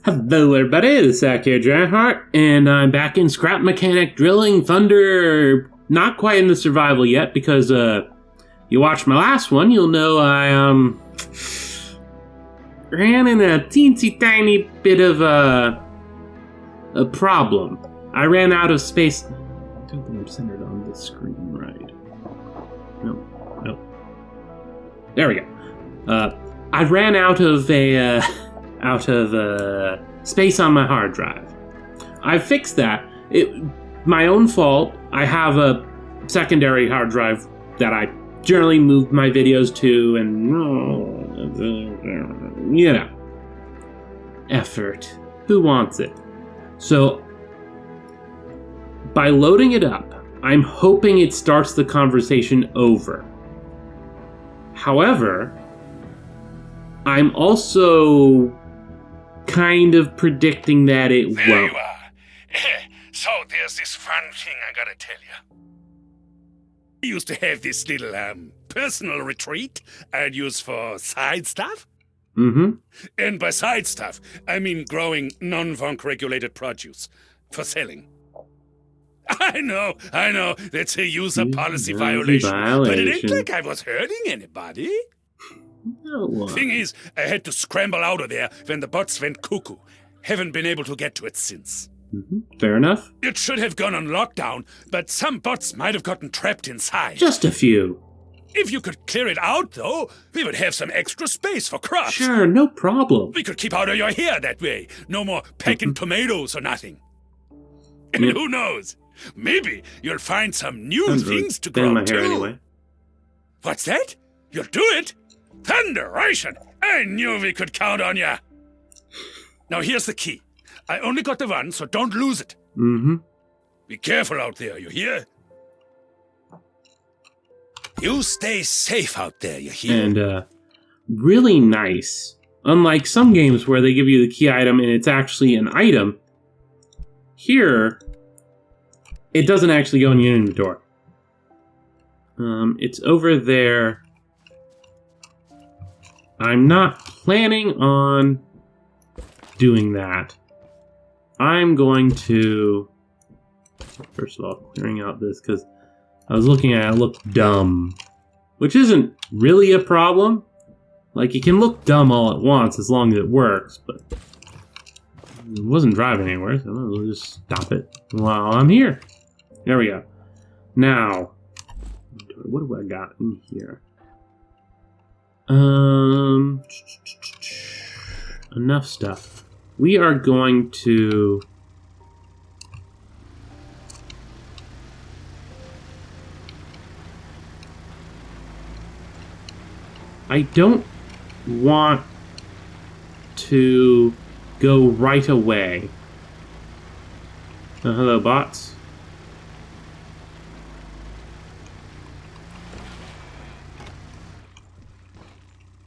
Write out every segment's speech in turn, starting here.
Hello everybody, this is Akhier, and I'm back in Scrap Mechanic Drilling Thunder. Not quite in the survival yet, because you watched my last one, you'll know I ran in a teensy tiny bit of a problem. I ran out of space. I don't think I'm centered on the screen right. Nope. There we go. I ran out of space on my hard drive. I fixed that. My own fault. I have a secondary hard drive that I generally move my videos to, and effort. Who wants it? So by loading it up, I'm hoping it starts the conversation over. However, I'm also kind of predicting that it there won't. You are. So there's this fun thing I gotta tell you. I used to have this little personal retreat I'd use for side stuff. Mm-hmm. And by side stuff, I mean growing non-vonk regulated produce for selling. I know, that's a user policy violation. But it ain't like I was hurting anybody. No. Thing is, I had to scramble out of there when the bots went cuckoo. Haven't been able to get to it since. Mm-hmm. Fair enough. It should have gone on lockdown, but some bots might have gotten trapped inside. Just a few. If you could clear it out, though, we would have some extra space for crops. Sure, no problem. We could keep out of your hair that way. No more pecking tomatoes or nothing. And who knows? Maybe you'll find some new things to grow, my hair too. Anyway. What's that? You'll do it? Thunderation! I knew we could count on ya. Now here's the key. I only got the one, so don't lose it. Mm-hmm. Be careful out there, you hear? You stay safe out there, you hear? And, really nice. Unlike some games where they give you the key item and it's actually an item, here, it doesn't actually go in your inventory. It's over there. I'm not planning on doing that. I'm going to, first of all, clearing out this, because I was looking at it, it looked dumb. Which isn't really a problem. Like, you can look dumb all at once as long as it works, but it wasn't driving anywhere, so we'll just stop it while I'm here. There we go. Now, what do I got in here? Enough stuff. We are going to I don't want to go right away. Hello, bots.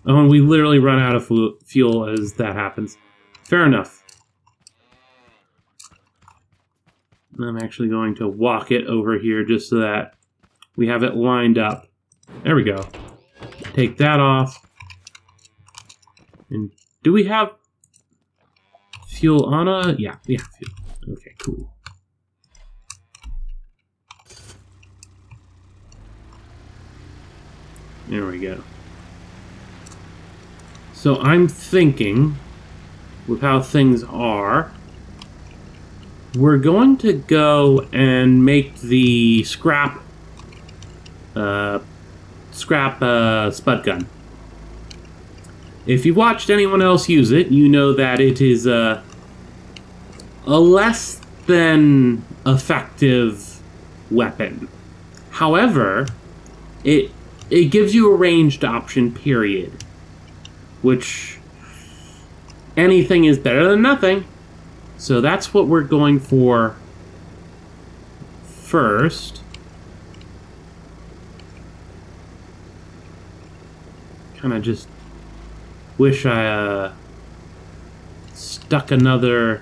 Oh, and we literally run out of fuel as that happens. Fair enough. I'm actually going to walk it over here just so that we have it lined up. There we go. Take that off. And do we have fuel on a... Yeah, we have fuel. Okay, cool. There we go. So I'm thinking, with how things are, we're going to go and make the scrap spud gun. If you've watched anyone else use it, you know that it is a less than effective weapon. However, it gives you a ranged option, period. Which, anything is better than nothing. So that's what we're going for first. Kind of just wish I stuck the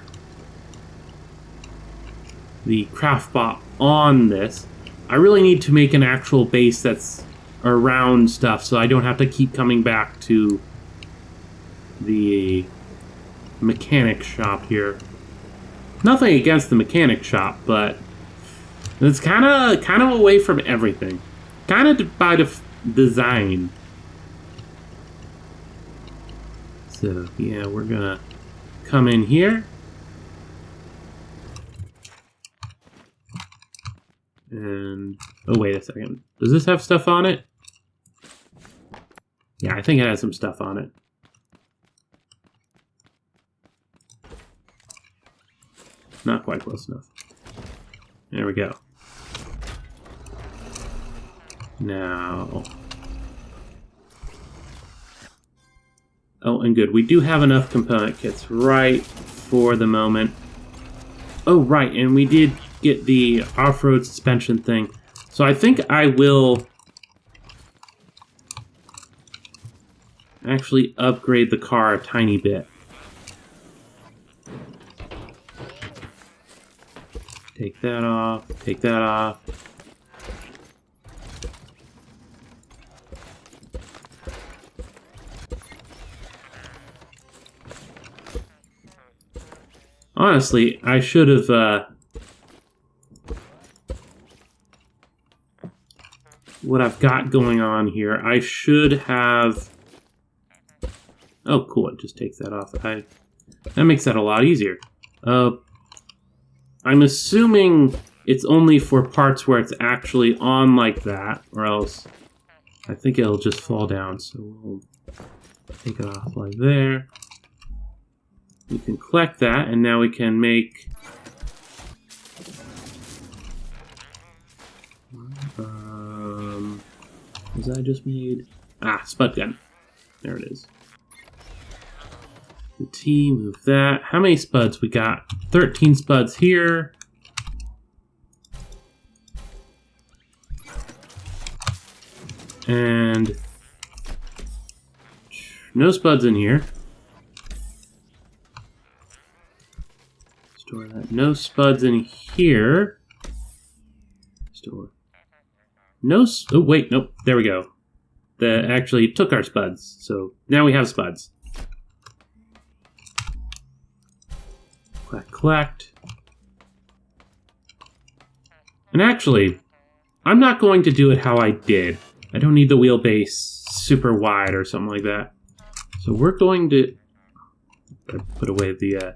craftbot on this. I really need to make an actual base that's around stuff so I don't have to keep coming back to the mechanic shop here. Nothing against the mechanic shop, but it's kind of away from everything. Kind of by design. So, yeah, we're gonna come in here. And, oh, wait a second. Does this have stuff on it? Yeah, I think it has some stuff on it. Not quite close enough. There we go. Now... Oh, and good. We do have enough component kits right for the moment. Oh, right, and we did get the off-road suspension thing. So I think I will actually upgrade the car a tiny bit. Take that off, take that off. Honestly, I should have, what I've got going on here, I should have... Oh, cool, it just takes that off. That makes that a lot easier. I'm assuming it's only for parts where it's actually on like that, or else I think it'll just fall down. So we'll take it off like there. We can collect that, and now we can make... was that just made? Ah, spud gun. There it is. The T, move that. How many spuds we got? 13 spuds here. And no spuds in here. Store that. No spuds in here. Store. No. Oh wait, nope. There we go. That actually took our spuds. So now we have spuds. Collect. And actually, I'm not going to do it how I did. I don't need the wheelbase super wide or something like that. So we're going to put away the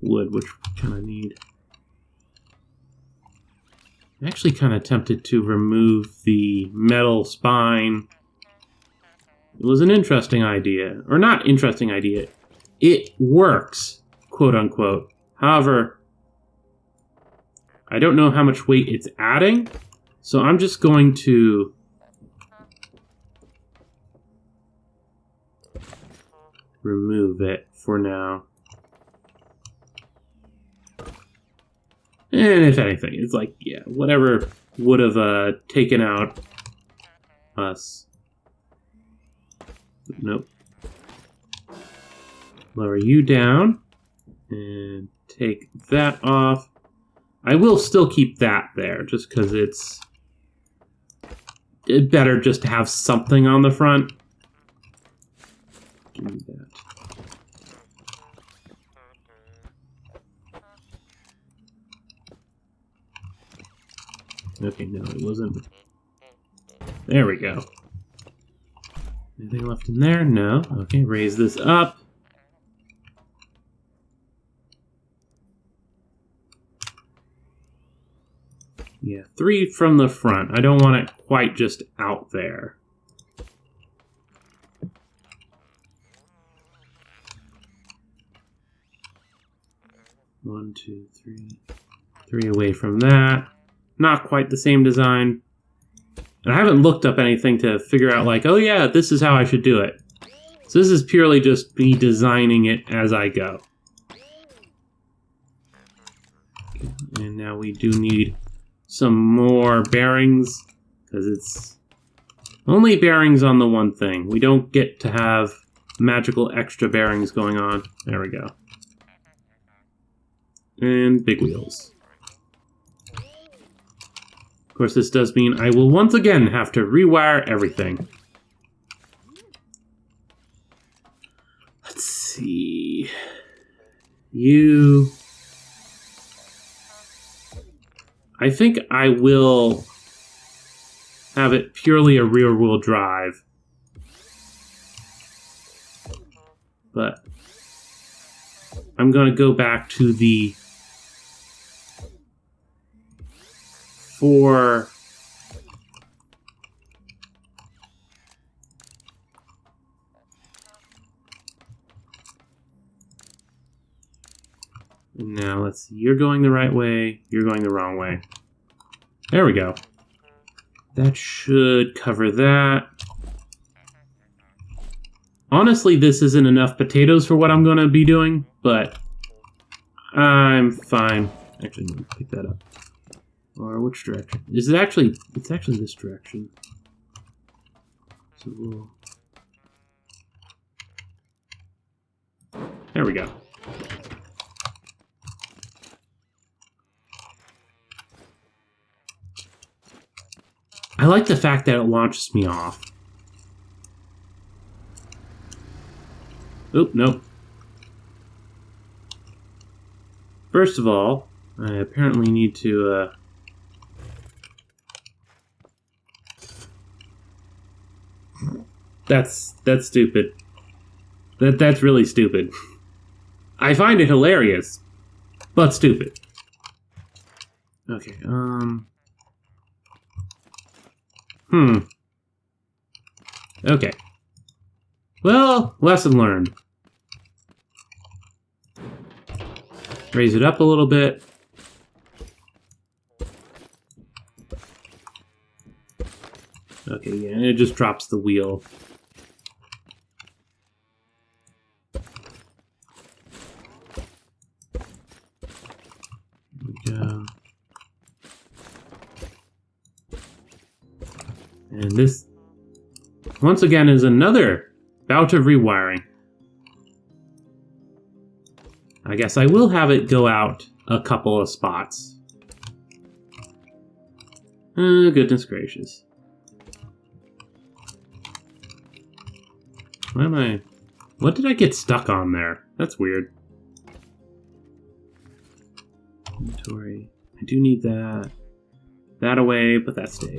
wood, which we kind of need. I'm actually kind of tempted to remove the metal spine. It was an interesting idea. Or not interesting idea. It works, quote unquote. However, I don't know how much weight it's adding, so I'm just going to remove it for now. And if anything, it's like, yeah, whatever would have taken out us. Nope. Lower you down and take that off. I will still keep that there just because it's better just to have something on the front. Give me that. Okay, no, it wasn't. There we go. Anything left in there? No. Okay, raise this up. Yeah, 3 from the front. I don't want it quite just out there. One, two, three. 3 away from that. Not quite the same design. And I haven't looked up anything to figure out like, oh yeah, this is how I should do it. So this is purely just me designing it as I go. Okay, and now we do need some more bearings, because it's only bearings on the one thing. We don't get to have magical extra bearings going on. There we go. And big wheels. Of course, this does mean I will once again have to rewire everything. Let's see. see. You... I think I will have it purely a rear-wheel drive. But I'm going to go back to the 4... Now, let's see. You're going the right way. You're going the wrong way. There we go. That should cover that. Honestly, this isn't enough potatoes for what I'm going to be doing, but I'm fine. Actually, let me pick that up. Or which direction? Is it actually... It's actually this direction. So we'll... There we go. I like the fact that it launches me off. Oop, nope. First of all, I apparently need to, That's stupid. That's really stupid. I find it hilarious, but stupid. Okay, Okay. Well, lesson learned. Raise it up a little bit. Okay, yeah, and it just drops the wheel. There we go. And this, once again, is another bout of rewiring. I guess I will have it go out a couple of spots. Goodness gracious. What did I get stuck on there? That's weird. Inventory. I do need that. That away, but that stay.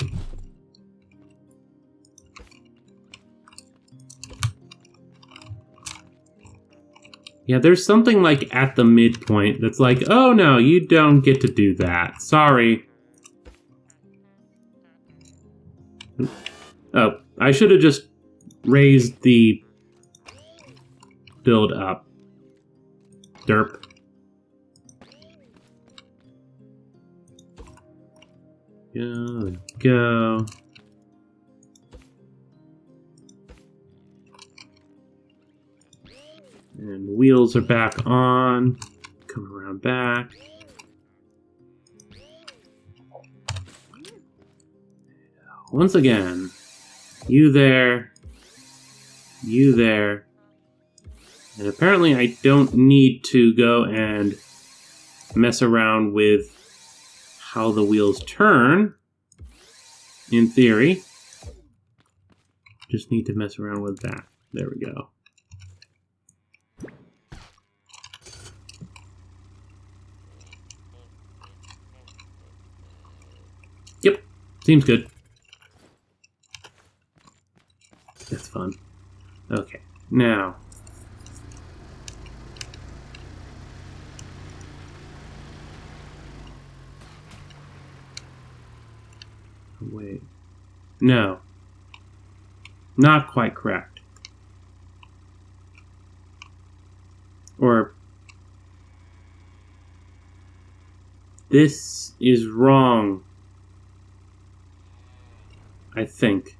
Yeah, there's something like at the midpoint that's like, oh no, you don't get to do that. Sorry. Oh, I should have just raised the build up. Derp. Go. And wheels are back on. Come around back. Once again, you there. You there. And apparently I don't need to go and mess around with how the wheels turn. In theory. Just need to mess around with that. There we go. Yep, seems good. That's fun. Okay, now. Wait. No. Not quite correct. Or... This is wrong. I think.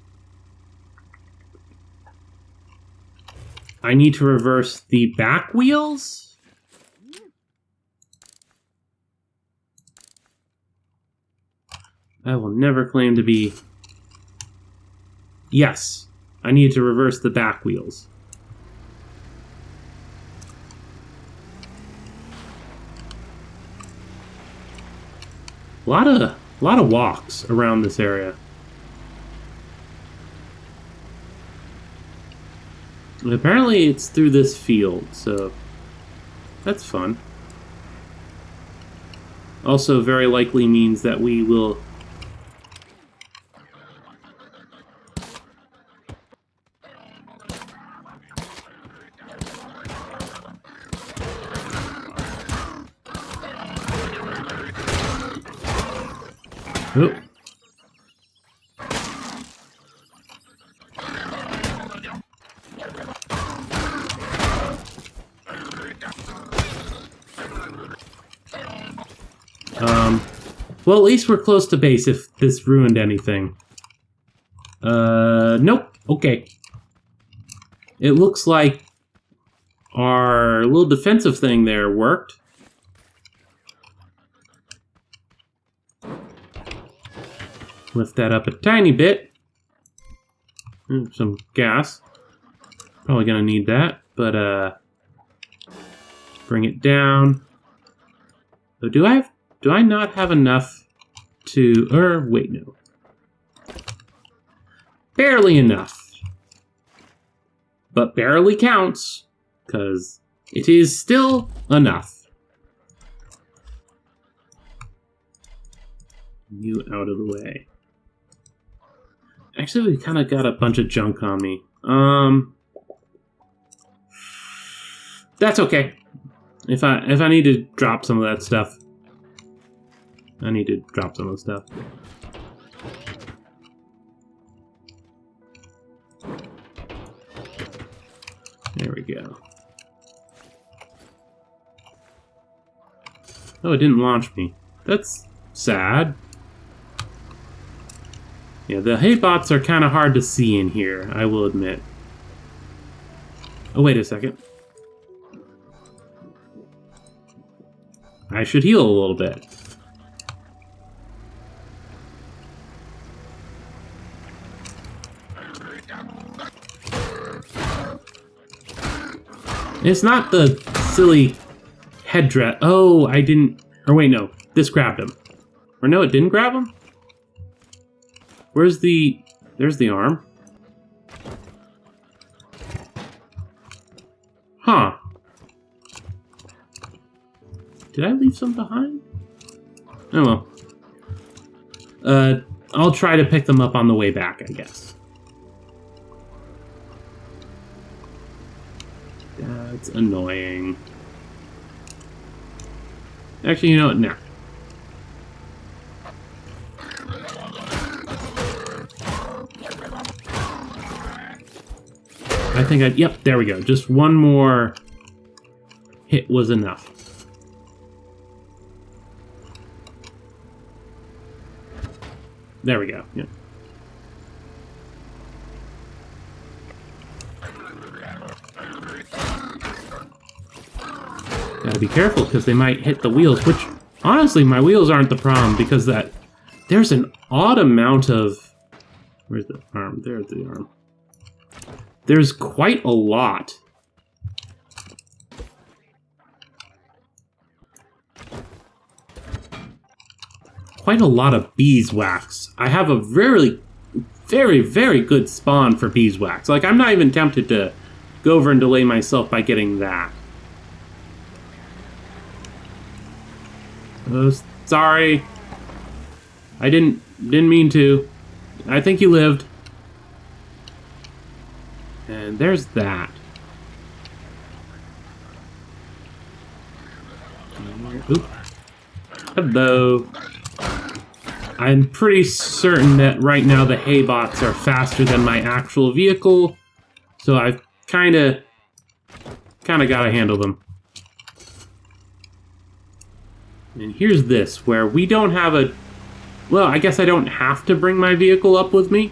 I need to reverse the back wheels? I will never claim to be... Yes, I need to reverse the back wheels. A lot of walks around this area. And apparently it's through this field, so That's fun. Also, very likely means that we will... Oh. Well, at least we're close to base if this ruined anything. Nope. Okay. It looks like our little defensive thing there worked. Lift that up a tiny bit. Some gas. Probably gonna need that, but bring it down. So do I not have enough to, wait, no. Barely enough. But barely counts, because it is still enough. You out of the way. Actually, we kind of got a bunch of junk on me. That's okay. If I need to drop some of that stuff, I need to drop some of the stuff. There we go. Oh, it didn't launch me. That's sad. Yeah, the hay bots are kind of hard to see in here, I will admit. Oh, wait a second. I should heal a little bit. It's not the silly headdress. Oh, I didn't... Or wait, no. This grabbed him. Or no, it didn't grab him? Where's the... There's the arm. Huh. Did I leave some behind? Oh well. I'll try to pick them up on the way back, I guess. That's annoying. Actually, you know what? Nah. I think yep, there we go. Just one more hit was enough. There we go. Yeah. Gotta be careful because they might hit the wheels, which honestly my wheels aren't the problem because there's an odd amount of... Where's the arm? There's the arm. There's quite a lot. Quite a lot of beeswax. I have a very, very, very good spawn for beeswax. Like, I'm not even tempted to go over and delay myself by getting that. Oh, sorry. I didn't mean to. I think you lived. And there's that. Oop. Hello. I'm pretty certain that right now the hay bots are faster than my actual vehicle, so I've kind of gotta handle them. And here's this, where we don't have a... Well, I guess I don't have to bring my vehicle up with me.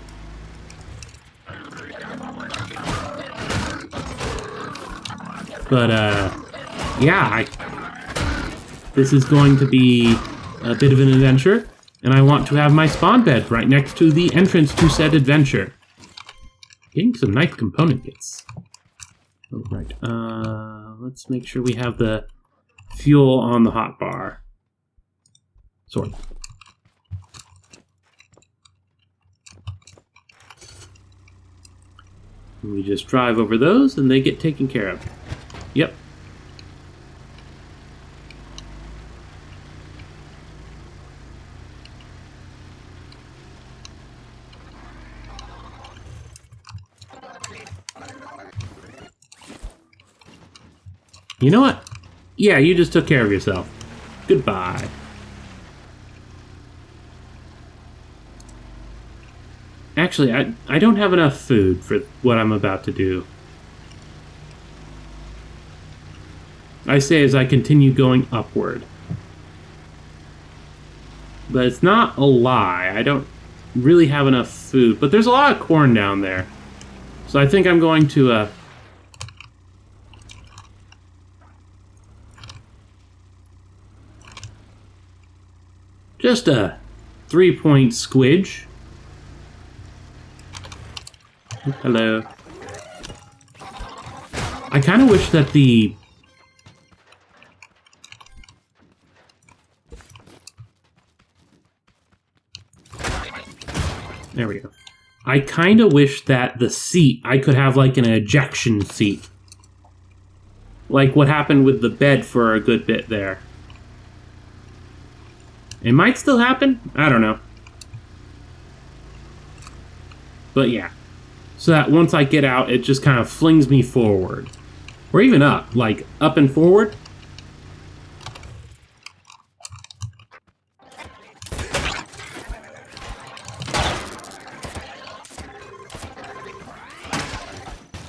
But, yeah, this is going to be a bit of an adventure, and I want to have my spawn bed right next to the entrance to said adventure. Getting some nice component kits. Oh, right. Let's make sure we have the fuel on the hotbar. Sword. We just drive over those, and they get taken care of. Yep. You know what? Yeah, you just took care of yourself. Goodbye. Actually, I don't have enough food for what I'm about to do. I say as I continue going upward. But it's not a lie. I don't really have enough food. But there's a lot of corn down there. So I think I'm going to... just a 3-point squidge. Hello. I kind of wish that the... There we go. I kind of wish that the seat, I could have like an ejection seat. Like what happened with the bed for a good bit there. It might still happen. I don't know. But yeah. So that once I get out, it just kind of flings me forward. Or even up. Like, up and forward.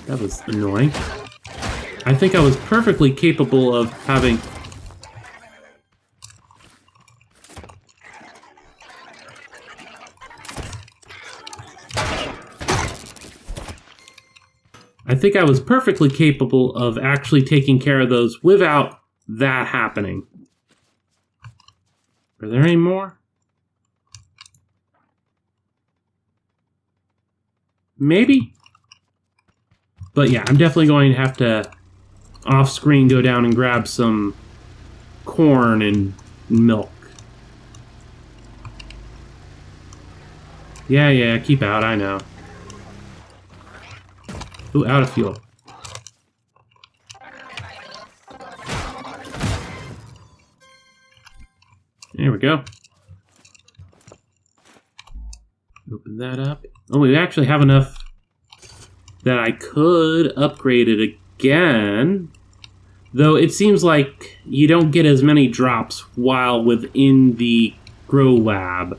That was annoying. I think I was perfectly capable of having... I think I was perfectly capable of actually taking care of those without that happening. Are there any more? Maybe? But yeah, I'm definitely going to have to off-screen go down and grab some corn and milk. Yeah, keep out, I know. Ooh, out of fuel. There we go. Open that up. Oh, we actually have enough that I could upgrade it again. Though it seems like you don't get as many drops while within the grow lab.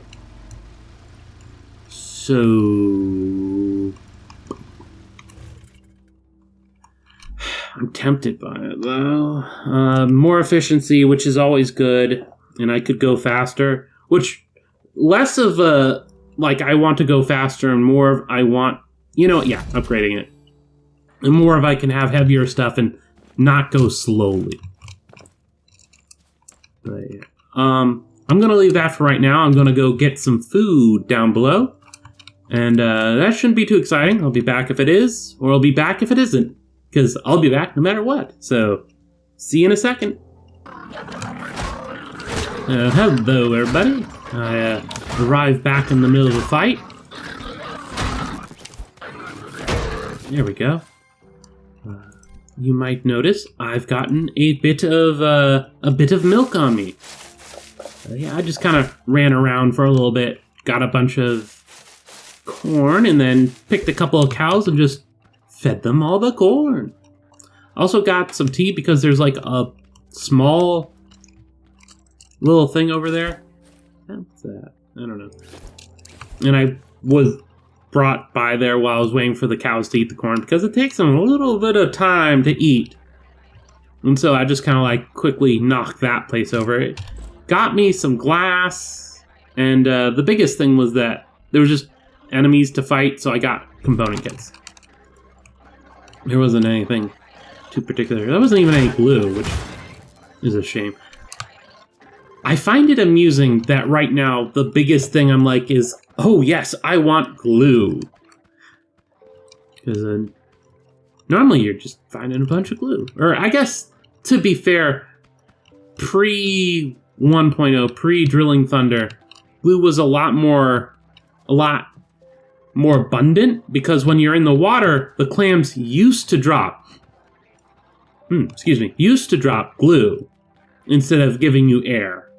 So... I'm tempted by it, though. More efficiency, which is always good, and I could go faster. Which, less of a, like, I want to go faster, and more of, I want, you know, yeah, upgrading it. And more of I can have heavier stuff and not go slowly. But, yeah. I'm going to leave that for right now. I'm going to go get some food down below. And that shouldn't be too exciting. I'll be back if it is, or I'll be back if it isn't. Because I'll be back no matter what. So, see you in a second. Hello, everybody. I arrived back in the middle of the fight. There we go. You might notice I've gotten a bit of milk on me. Yeah, I just kind of ran around for a little bit, got a bunch of corn, and then picked a couple of cows and just fed them all the corn. Also got some tea because there's like a small little thing over there. What's that? I don't know. And I was brought by there while I was waiting for the cows to eat the corn because it takes them a little bit of time to eat. And so I just kind of like quickly knocked that place over. It got me some glass. And the biggest thing was that there was just enemies to fight, so I got component kits. There wasn't anything too particular. There wasn't even any glue, which is a shame. I find it amusing that right now the biggest thing I'm like is, oh yes, I want glue. Because normally you're just finding a bunch of glue. Or I guess, to be fair, pre 1.0, pre-Drilling Thunder, glue was a lot more abundant, because when you're in the water, the clams used to drop glue instead of giving you air.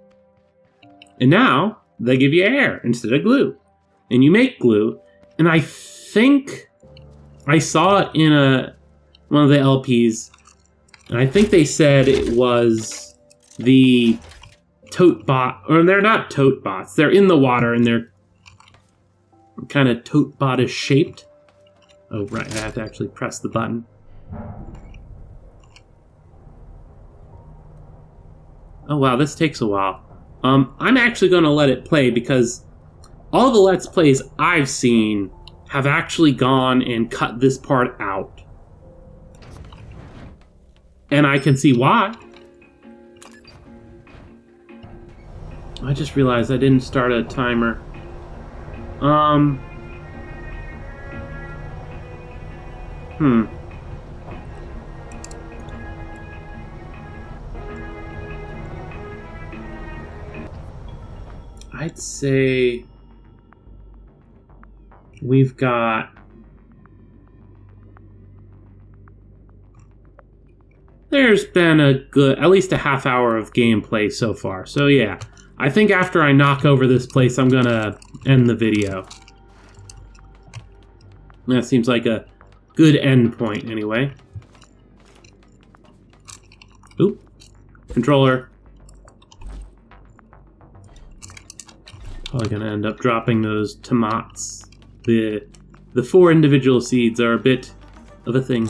And now they give you air instead of glue. And you make glue, and I think I saw it in one of the LPs And I think they said it was the tote bot, or they're not tote bots. They're in the water and they're kind of tote bot-ish shaped. Oh, right, I have to actually press the button. Oh, wow, this takes a while. I'm actually going to let it play because all the Let's Plays I've seen have actually gone and cut this part out. And I can see why. I just realized I didn't start a timer. I'd say we've got... There's been a good, at least a half hour of gameplay so far. So yeah, I think after I knock over this place, I'm gonna end the video. That seems like a good end point anyway. Oop. Controller. Probably gonna end up dropping those tomats. The 4 individual seeds are a bit of a thing.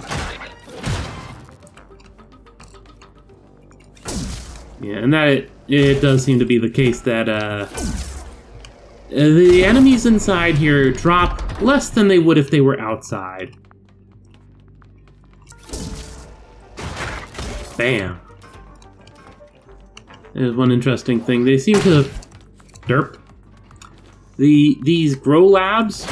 Yeah, and that it does seem to be the case that the enemies inside here drop less than they would if they were outside. Bam. There's one interesting thing. They seem to derp. These grow labs,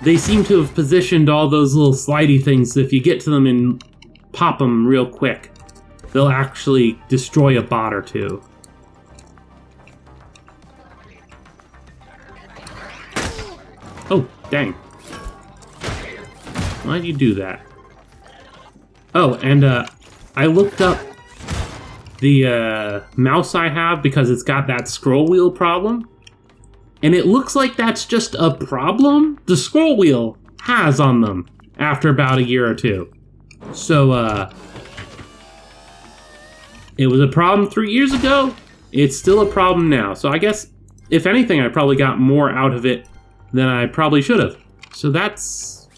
they seem to have positioned all those little slidey things so if you get to them and pop them real quick, they'll actually destroy a bot or two. Oh, dang. Why'd you do that? Oh, and I looked up the mouse I have because it's got that scroll wheel problem. And it looks like that's just a problem the scroll wheel has on them after about a year or two. So, it was a problem 3 years ago. It's still a problem now. So I guess, if anything, I probably got more out of it than I probably should have. So that's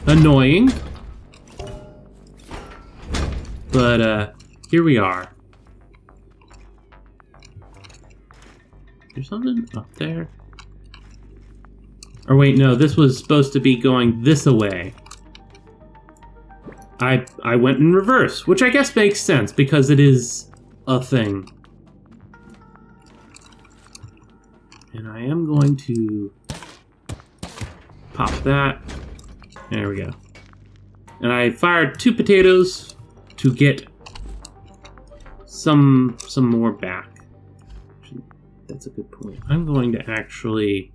annoying. But, here we are. There's something up there. Or wait, no, this was supposed to be going this way. I went in reverse, which I guess makes sense because it is a thing. And I am going to pop that. There we go. And I fired 2 potatoes to get some more back. That's a good point. I'm going to actually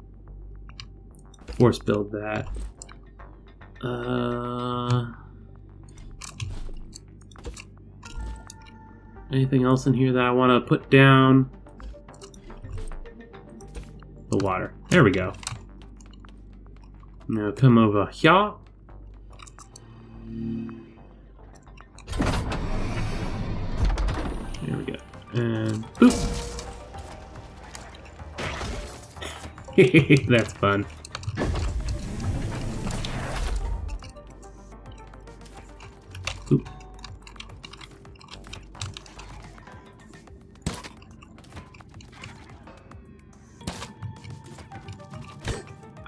force build that. Anything else in here that I want to put down? The water. There we go. Now come over here. There we go. And boop. That's fun. Oop.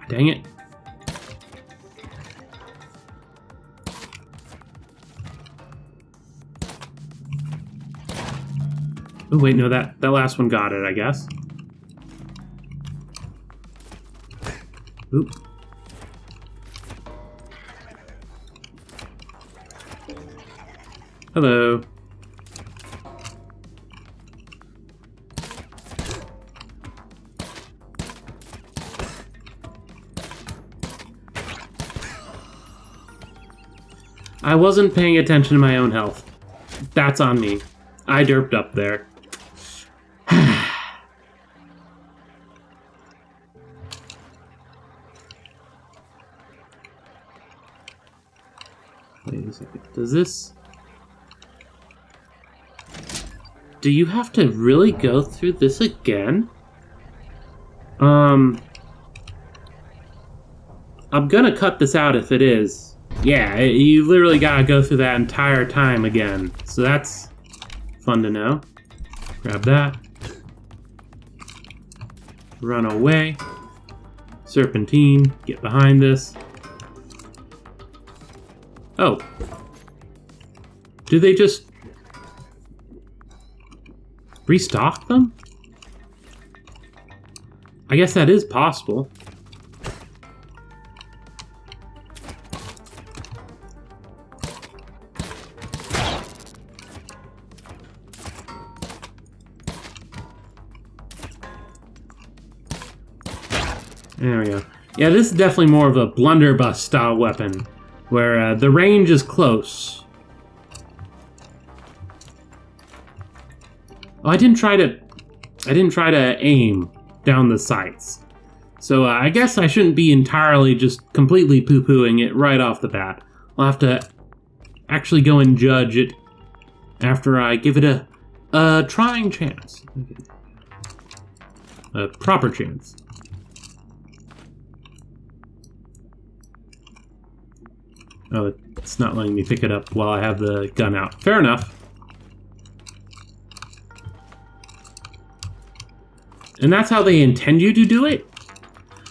Dang it. Oh wait, no, that last one got it, I guess. Oop. Hello. I wasn't paying attention to my own health. That's on me. I derped up there. Wait a second. Does this... Do you have to really go through this again? I'm gonna cut this out if it is. Yeah, you literally gotta go through that entire time again. So that's fun to know. Grab that. Run away. Serpentine, get behind this. Oh. Do they just restock them? I guess that is possible. There we go. Yeah, this is definitely more of a blunderbuss style weapon, where the range is close. Oh, I didn't try to aim down the sights. So I guess I shouldn't be entirely just completely poo-pooing it right off the bat. I'll have to actually go and judge it after I give it a trying chance. A proper chance. Oh, it's not letting me pick it up while I have the gun out. Fair enough. And that's how they intend you to do it?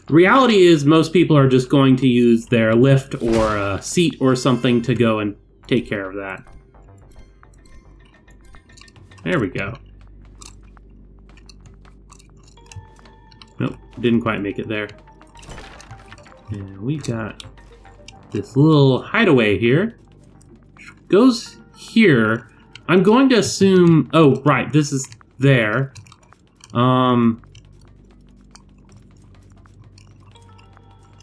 Reality is most people are just going to use their lift or a seat or something to go and take care of that. There we go. Nope, didn't quite make it there. And we've got this little hideaway here. Goes here. I'm going to assume... Oh, right, this is there.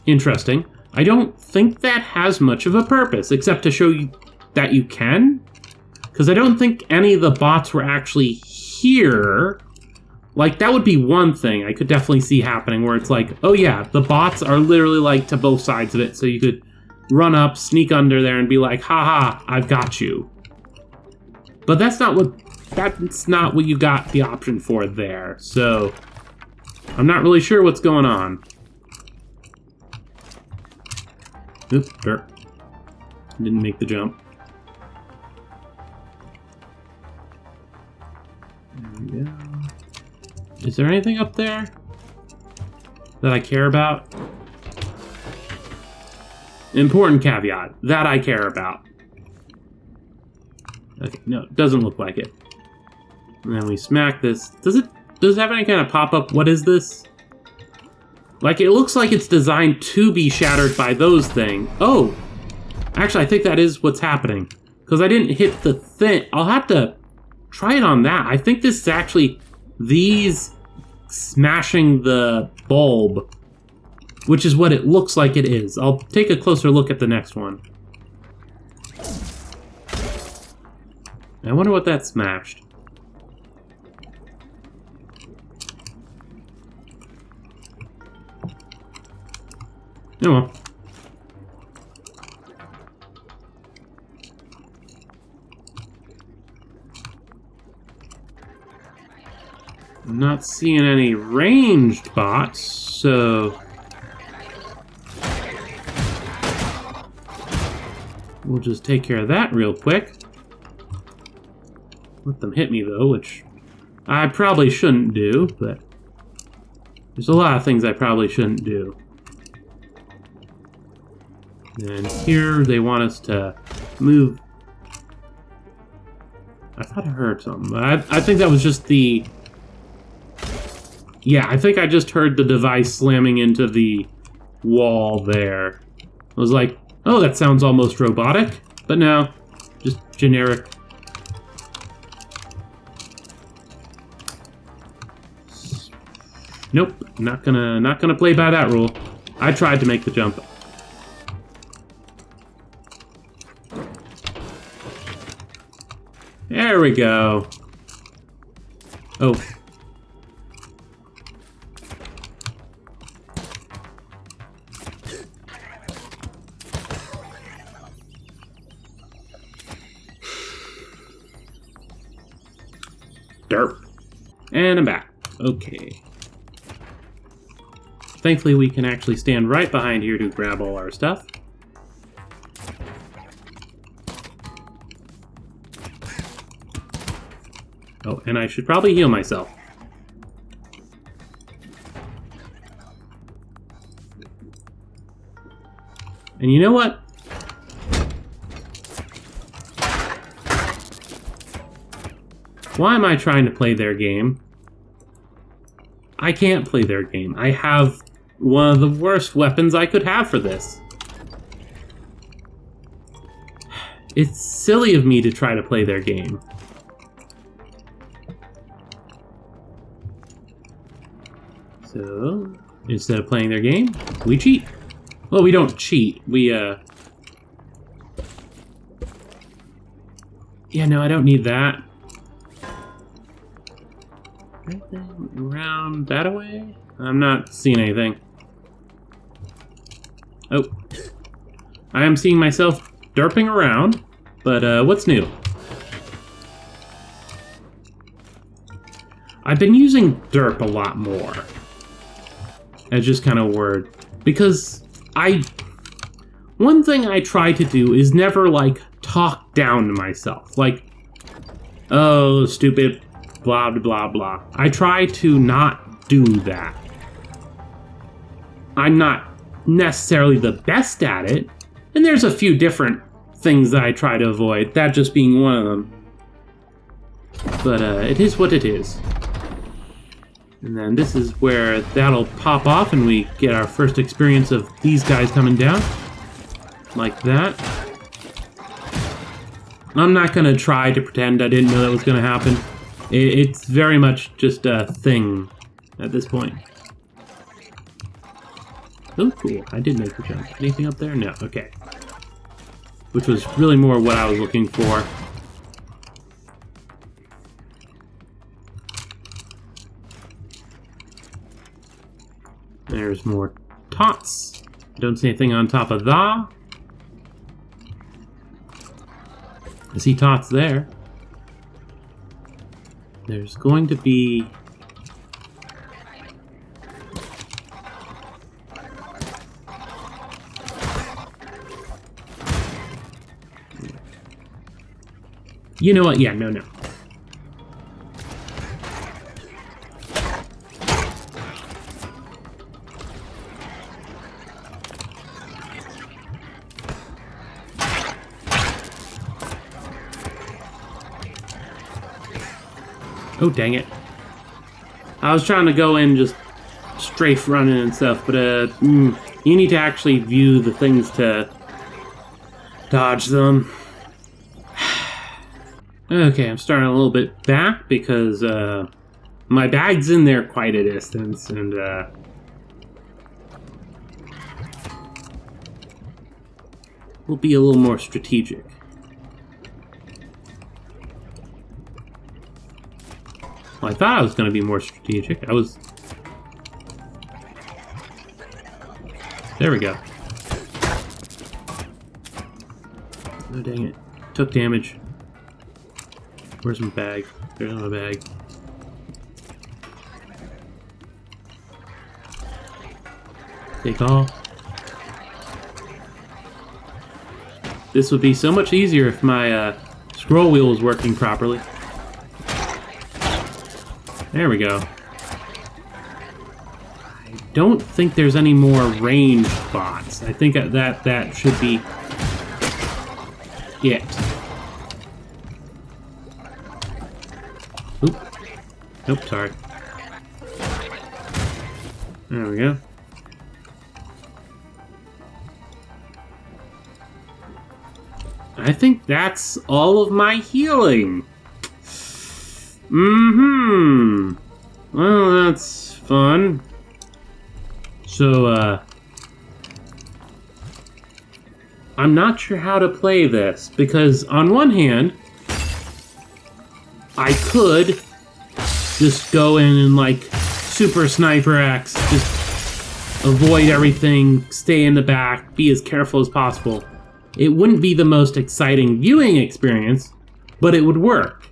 Interesting. I don't think that has much of a purpose, except to show you that you can. Because I don't think any of the bots were actually here. Like, that would be one thing I could definitely see happening, where it's like, oh yeah, the bots are literally, like, to both sides of it, so you could run up, sneak under there, and be like, haha, I've got you. But that's not what you got the option for there, so I'm not really sure what's going on. Oops, dirt. Didn't make the jump. There we go. Is there anything up there that I care about? Important caveat, that I care about. Okay, no, it doesn't look like it. And then we smack this. Does it have any kind of pop-up? What is this? Like, it looks like it's designed to be shattered by those things. Oh! Actually, I think that is what's happening. Because I didn't hit the thing. I'll have to try it on that. I think this is actually these smashing the bulb, which is what it looks like it is. I'll take a closer look at the next one. I wonder what that smashed. Oh well. I'm not seeing any ranged bots, so we'll just take care of that real quick. Let them hit me though, which I probably shouldn't do, but there's a lot of things I probably shouldn't do. And here they want us to move. I thought I heard something. I think that was just the... Yeah, I think I just heard the device slamming into the wall there. I was like, oh, that sounds almost robotic. But no, just generic. Nope, not gonna play by that rule. I tried to make the jump. There we go. Oh. Derp. And I'm back. Okay. Thankfully, we can actually stand right behind here to grab all our stuff. Oh, and I should probably heal myself. And you know what? Why am I trying to play their game? I can't play their game. I have one of the worst weapons I could have for this. It's silly of me to try to play their game. So, instead of playing their game, we cheat. Well, we don't cheat. We, Yeah, no, I don't need that. Anything around that way? I'm not seeing anything. Oh. I am seeing myself derping around, but what's new? I've been using derp a lot more. As just kind of a word. Because one thing I try to do is never, like, talk down to myself. Like, oh, stupid, blah, blah, blah. I try to not do that. I'm not necessarily the best at it, and there's a few different things that I try to avoid, that just being one of them. But it is what it is. And then this is where that'll pop off and we get our first experience of these guys coming down. Like that. I'm not going to try to pretend I didn't know that was going to happen. It's very much just a thing at this point. Oh, cool. I did make the jump. Anything up there? No. Okay. Which was really more what I was looking for. There's more tots. Don't see anything on top of that. I see tots there. There's going to be... You know what? Yeah, no. Oh, dang it. I was trying to go in just strafe running and stuff, but you need to actually view the things to dodge them. Okay, I'm starting a little bit back because my bag's in there quite a distance, and we'll be a little more strategic. Well, I thought I was going to be more strategic. There we go. Oh, dang it. Took damage. Where's my bag? There's my bag. Take all. This would be so much easier if my scroll wheel was working properly. There we go. I don't think there's any more ranged bots. I think that should be it. Oop. Nope, sorry. There we go. I think that's all of my healing. Well, that's fun. So, I'm not sure how to play this, because on one hand, I could just go in and, like, super sniper X, just avoid everything, stay in the back, be as careful as possible. It wouldn't be the most exciting viewing experience, but it would work.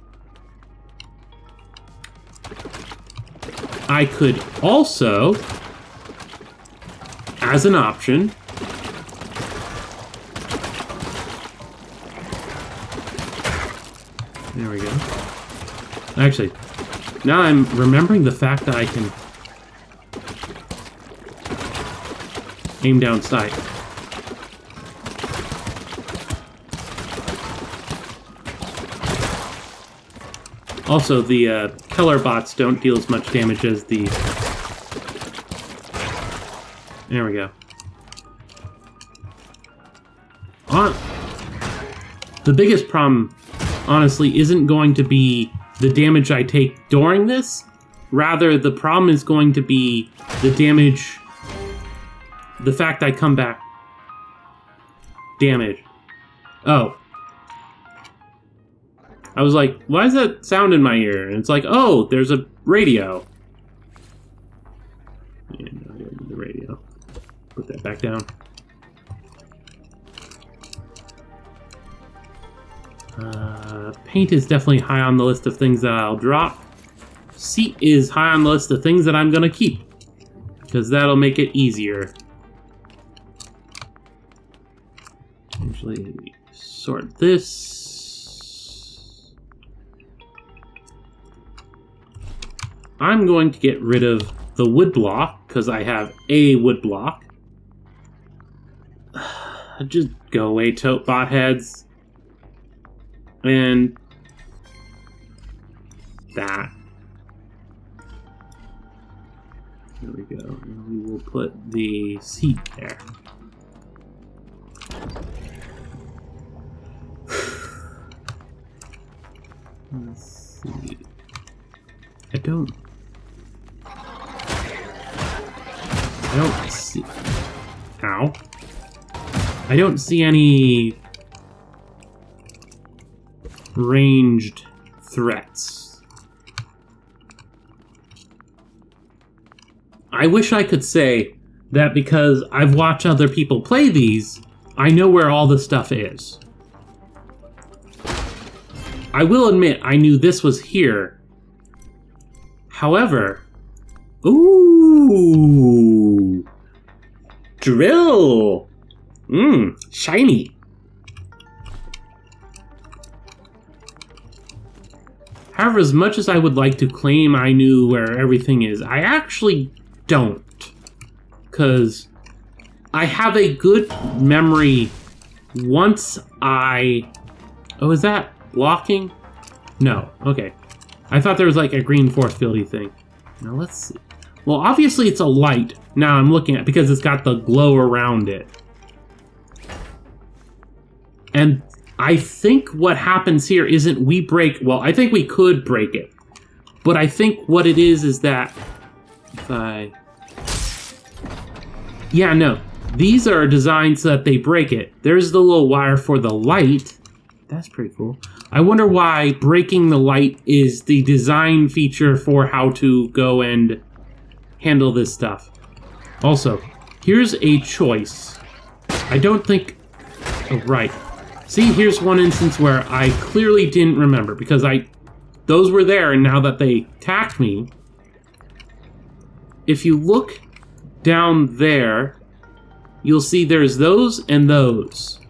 I could also, as an option, there we go. Actually, now I'm remembering the fact that I can aim down sight. Also, the Keller bots don't deal as much damage as the... There we go. The biggest problem, honestly, isn't going to be the damage I take during this. Rather, the problem is going to be the damage... The fact I come back... Damage. Oh. I was like, why is that sound in my ear? And it's like, oh, there's a radio. Yeah, no, I don't need the radio. Put that back down. Paint is definitely high on the list of things that I'll drop. Seat is high on the list of things that I'm gonna keep, because that'll make it easier. Usually sort this. I'm going to get rid of the wood block, because I have a wood block. Just go away, tote bot heads. And that. There we go. And we will put the seat there. Let's see. I don't see... Ow. I don't see any ranged threats. I wish I could say that because I've watched other people play these, I know where all the stuff is. I will admit, I knew this was here. However... Ooh! Drill! Shiny! However, as much as I would like to claim I knew where everything is, I actually don't. Because I have a good memory once I... Oh, is that blocking? No, okay. I thought there was like a green force fieldy thing. Now let's see. Well, obviously it's a light. Now I'm looking at because it's got the glow around it. And I think what happens here isn't we break... Well, I think we could break it. But I think what it is that... If I... Yeah, no. These are designed so that they break it. There's the little wire for the light. That's pretty cool. I wonder why breaking the light is the design feature for how to go and handle this stuff. Also, here's a choice. I don't think... Oh, right. See, here's one instance where I clearly didn't remember, because those were there, and now that they attacked me... If you look down there, you'll see there's those and those.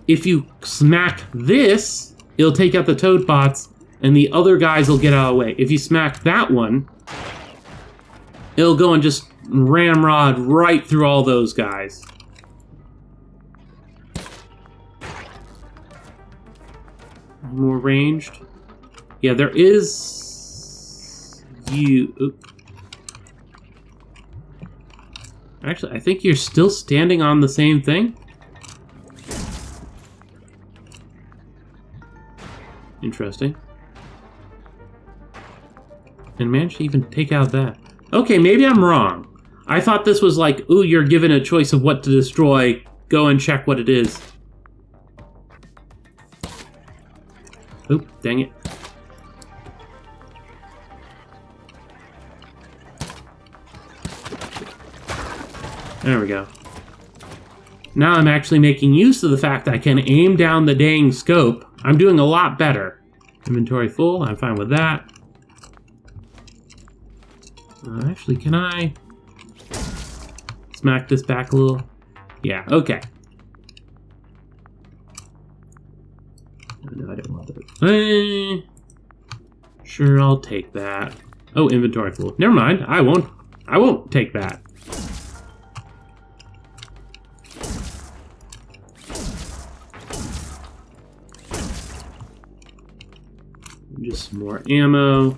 If you smack this, it'll take out the toad bots, and the other guys will get out of the way. If you smack that one, it'll go and just ramrod right through all those guys. More ranged. Yeah, there is... Oop. Actually, I think you're still standing on the same thing. Interesting. And managed to even take out that. Okay, maybe I'm wrong. I thought this was like, ooh, you're given a choice of what to destroy. Go and check what it is. Oop, dang it. There we go. Now I'm actually making use of the fact I can aim down the dang scope. I'm doing a lot better. Inventory full, I'm fine with that. Actually, can I smack this back a little? Yeah, okay. No, I didn't want that. Sure, I'll take that. Oh, inventory full. Never mind. I won't take that. Just some more ammo.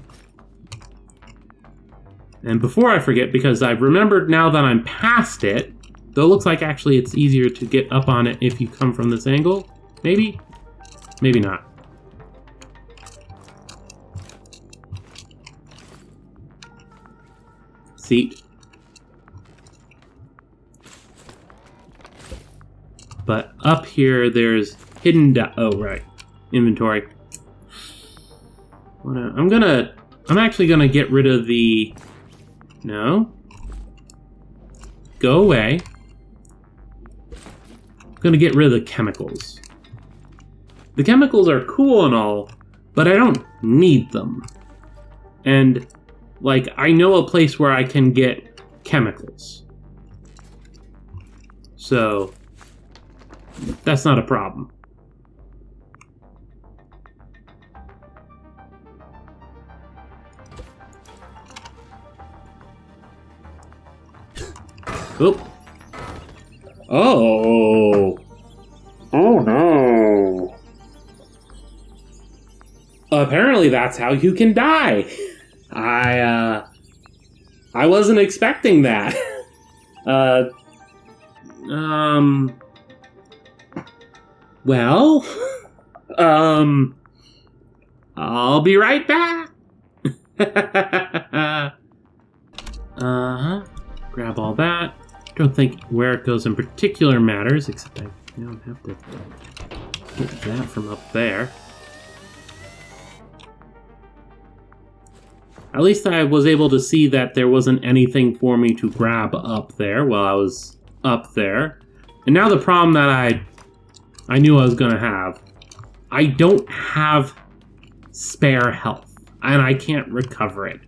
And before I forget, because I've remembered now that I'm past it, though it looks like actually it's easier to get up on it if you come from this angle. Maybe? Maybe not. Seat. But up here, there's hidden oh, right. Inventory. I'm actually gonna get rid of the... No. Go away. I'm gonna get rid of the chemicals. The chemicals are cool and all, but I don't need them. And, like, I know a place where I can get chemicals. So, that's not a problem. Oop. Oh. Oh no. Apparently that's how you can die. I wasn't expecting that. Well, I'll be right back. Grab all that. Don't think where it goes in particular matters, except I don't have to get that from up there. At least I was able to see that there wasn't anything for me to grab up there while I was up there. And now the problem that I knew I was going to have, I don't have spare health, and I can't recover it.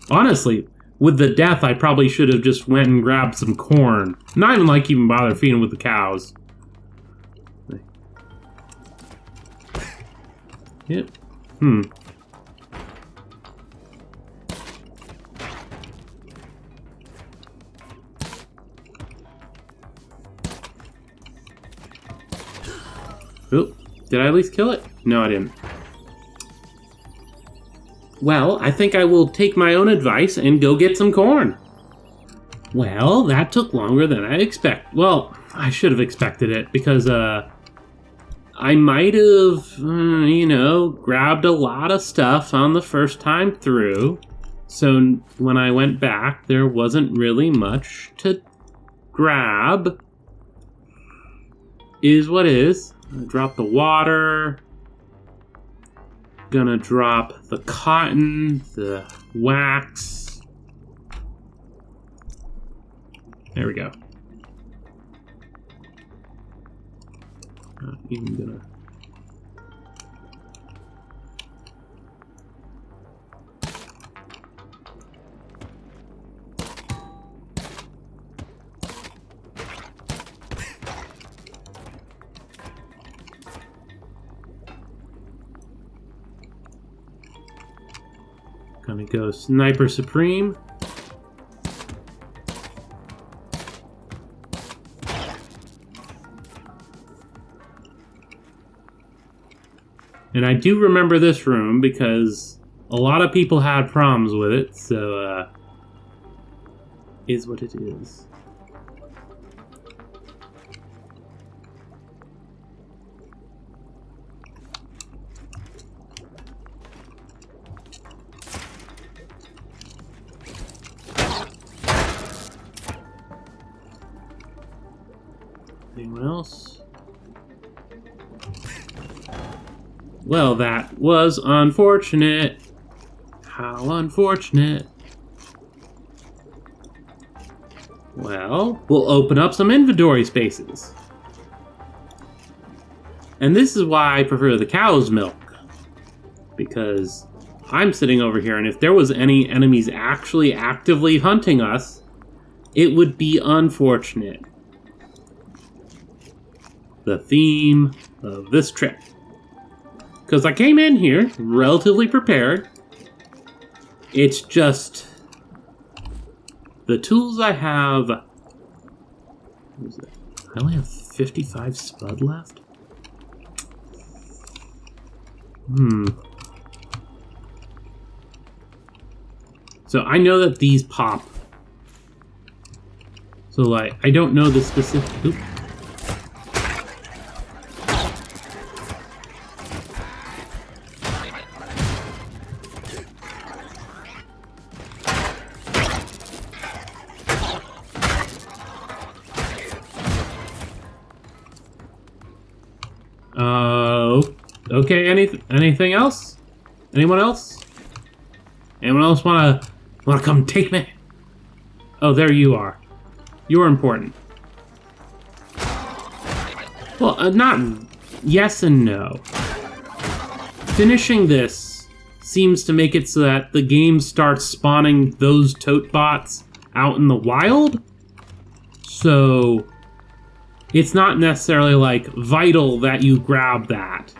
Honestly, with the death, I probably should have just went and grabbed some corn. Not even bother feeding with the cows. Yep. Oh, did I at least kill it? No, I didn't. Well, I think I will take my own advice and go get some corn. Well, that took longer than I expected. Well, I should have expected it because, I might have, grabbed a lot of stuff on the first time through. So when I went back, there wasn't really much to grab. Is what is. I dropped the water. Gonna drop the cotton, the wax. There we go. Not even gonna... Gonna go Sniper Supreme. And I do remember this room because a lot of people had problems with it, so, is what it is. Anyone else? Well, that was unfortunate. How unfortunate. Well, we'll open up some inventory spaces. And this is why I prefer the cow's milk. Because I'm sitting over here, and if there was any enemies actually actively hunting us, it would be unfortunate. The theme of this trip. Because I came in here relatively prepared. It's just the tools I have. What is it? I only have 55 spud left. So I know that these pop. So like, I don't know the specific. Oop. Okay, anything else? Anyone else? Anyone else wanna come take me? Oh, there you are. You're important. Well, not yes and no. Finishing this seems to make it so that the game starts spawning those tote bots out in the wild. So it's not necessarily like vital that you grab that.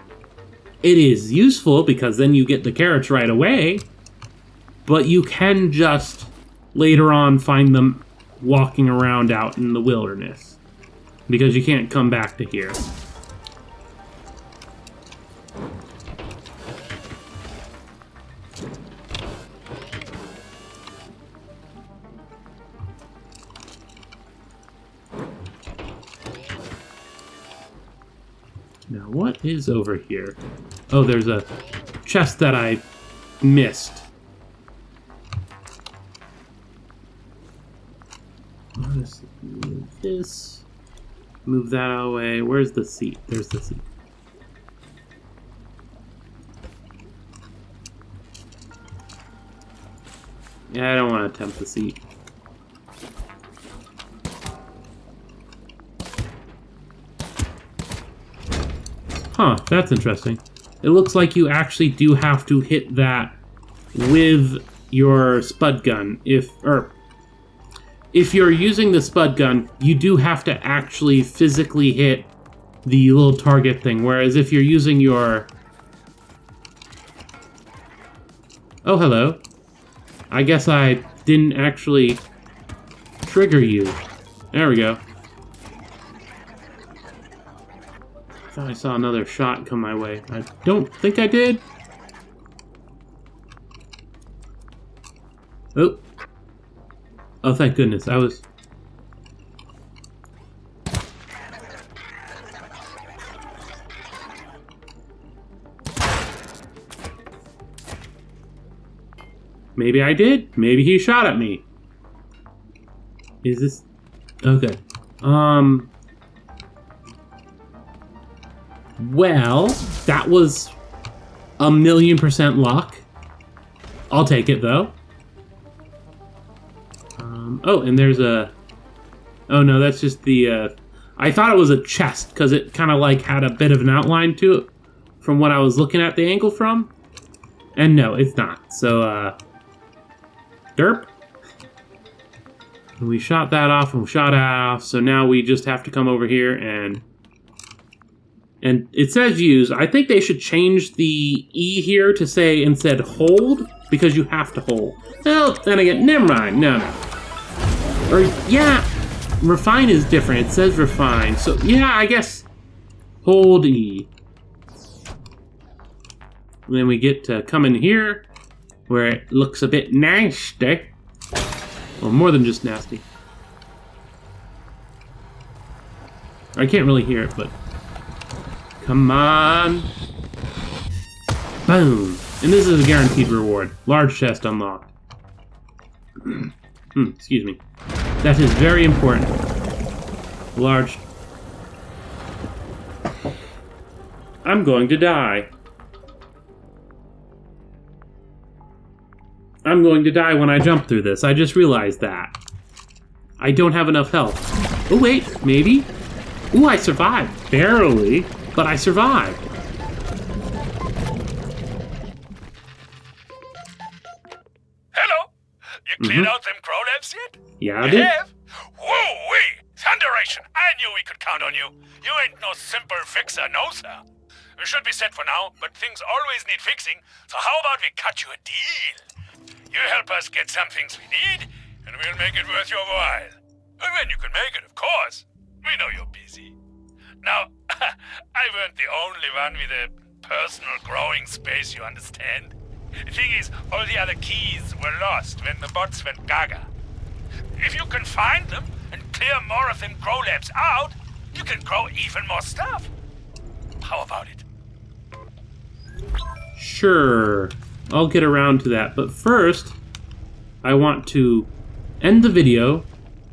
It is useful because then you get the carrots right away, but you can just later on find them walking around out in the wilderness because you can't come back to here. Now, what is over here? Oh, there's a chest that I missed. Let's move this. Move that away. Where's the seat? There's the seat. Yeah, I don't want to attempt the seat. Huh, that's interesting. It looks like you actually do have to hit that with your spud gun. If you're using the spud gun, you do have to actually physically hit the little target thing, whereas if you're using your... Oh, hello. I guess I didn't actually trigger you. There we go. I thought I saw another shot come my way. I don't think I did. Oh. Oh, thank goodness. I was... Maybe I did. Maybe he shot at me. Is this... Okay. Well, that was 1,000,000% luck. I'll take it, though. Oh, and there's a... Oh, no, that's just the... I thought it was a chest, because it kind of, like, had a bit of an outline to it from what I was looking at the angle from. And no, it's not. So, derp. We shot that off, and we shot that off, so now we just have to come over here and it says use. I think they should change the E here to say instead hold, because you have to hold. Well, then again, never mind. No. Or, yeah, refine is different. It says refine. So, yeah, I guess hold E. And then we get to come in here, where it looks a bit nasty. Well, more than just nasty. I can't really hear it, but... Come on. Boom. And this is a guaranteed reward. Large chest unlocked. Excuse me. That is very important. Large. I'm going to die. I'm going to die when I jump through this. I just realized that. I don't have enough health. Oh, wait. Maybe? Ooh, I survived. Barely. But I survived. cleared out them grow labs yet? Yeah, I You did. have? Woo-wee! Thunderation! I knew we could count on you. You ain't no simple fixer, no, sir. We should be set for now, but things always need fixing, so how about we cut you a deal? You help us get some things we need, and we'll make it worth your while. When you can make it, of course. We know you're busy. Now, I weren't the only one with a personal growing space, you understand? The thing is, all the other keys were lost when the bots went gaga. If you can find them and clear more of them grow labs out, you can grow even more stuff. How about it? Sure. I'll get around to that. But first, I want to end the video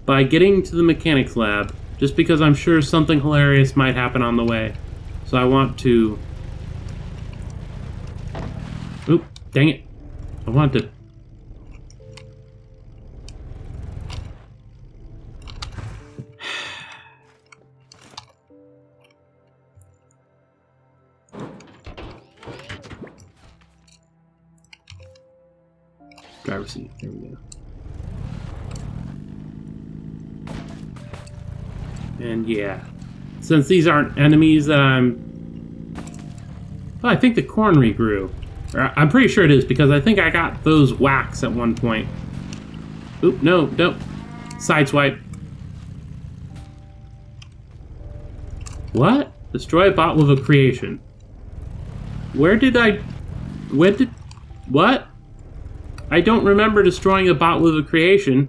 by getting to the mechanics lab, just because I'm sure something hilarious might happen on the way. So I want to... Oop, dang it. I want to... Driver's seat. There we go. And yeah, since these aren't enemies that I'm... Well, I think the corn regrew. I'm pretty sure it is, because I think I got those whacks at one point. Oop, no, nope. Sideswipe. What? Destroy a bot with a creation. Where did... What? I don't remember destroying a bot with a creation.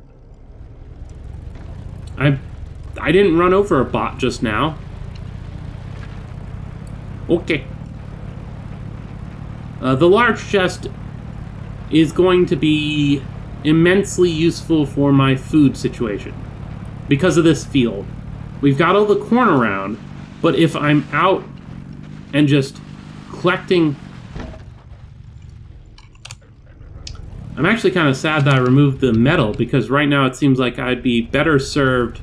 I didn't run over a bot just now. Okay. The large chest is going to be immensely useful for my food situation because of this field. We've got all the corn around, but if I'm out and just collecting... I'm actually kind of sad that I removed the metal, because right now it seems like I'd be better served...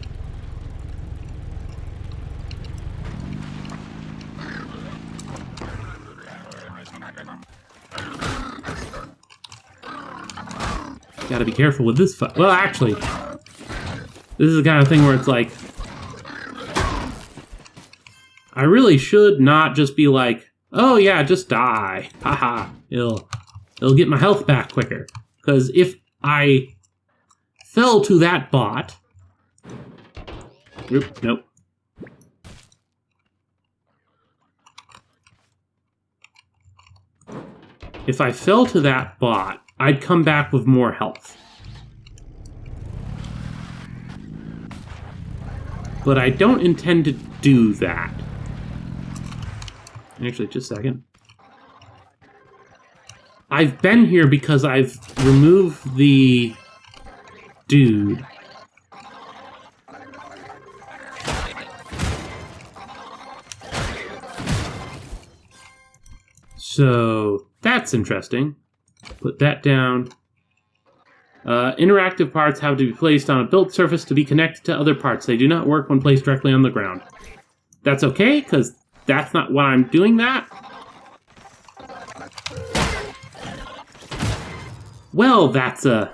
Gotta be careful with this well, actually, this is the kind of thing where it's like... I really should not just be like, oh yeah, just die. Haha, it'll get my health back quicker. Because if I fell to that bot... Oop, nope. If I fell to that bot, I'd come back with more health. But I don't intend to do that. Actually, just a second. I've been here because I've removed the dude. So, that's interesting. Put that down. Interactive parts have to be placed on a built surface to be connected to other parts. They do not work when placed directly on the ground. That's okay, because that's not why I'm doing that. Well, that's a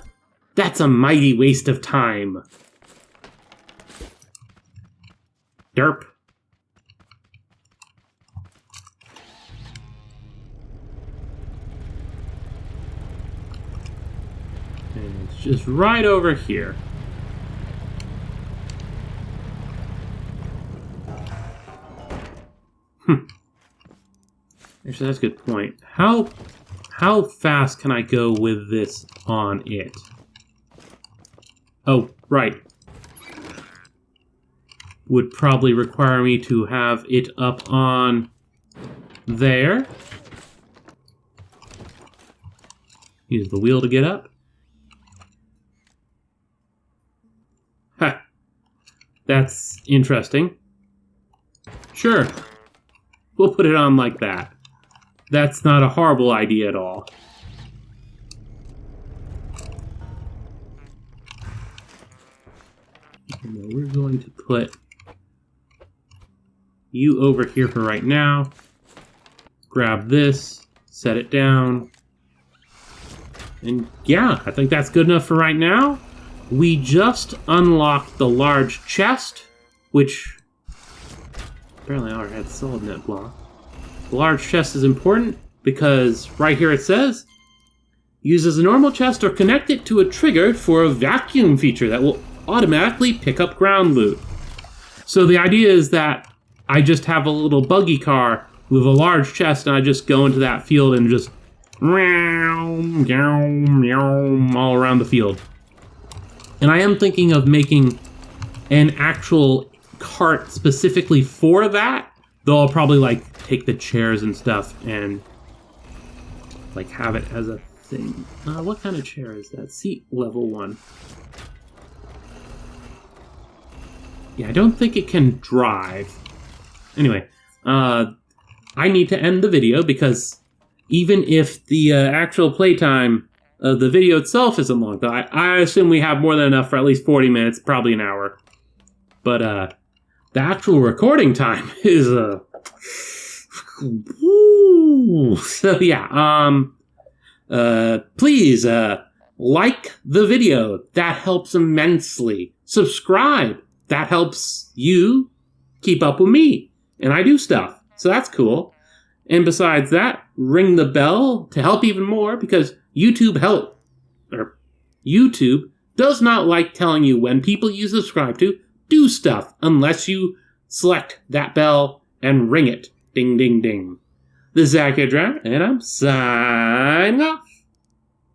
mighty waste of time. Derp. And it's just right over here. Actually, that's a good point. How fast can I go with this on it? Oh, right. Would probably require me to have it up on there. Use the wheel to get up. Ha! That's interesting. Sure. We'll put it on like that. That's not a horrible idea at all. We're going to put you over here for right now. Grab this, set it down. And yeah, I think that's good enough for right now. We just unlocked the large chest, which apparently I already had solid net block. The large chest is important because right here it says, use as a normal chest or connect it to a trigger for a vacuum feature that will automatically pick up ground loot. So the idea is that I just have a little buggy car with a large chest and I just go into that field and just all around the field. And I am thinking of making an actual cart specifically for that, though I'll probably like take the chairs and stuff and like have it as a thing. What kind of chair is that? Seat level 1. Yeah, I don't think it can drive. Anyway, I need to end the video because even if the actual playtime of the video itself isn't long, though I assume we have more than enough for at least 40 minutes, probably an hour. But the actual recording time is so yeah, please like the video. That helps immensely. Subscribe. That helps you keep up with me. And I do stuff. So that's cool. And besides that, ring the bell to help even more because YouTube does not like telling you when people you subscribe to do stuff unless you select that bell and ring it. Ding, ding, ding. This is Akhier, and I'm signing off.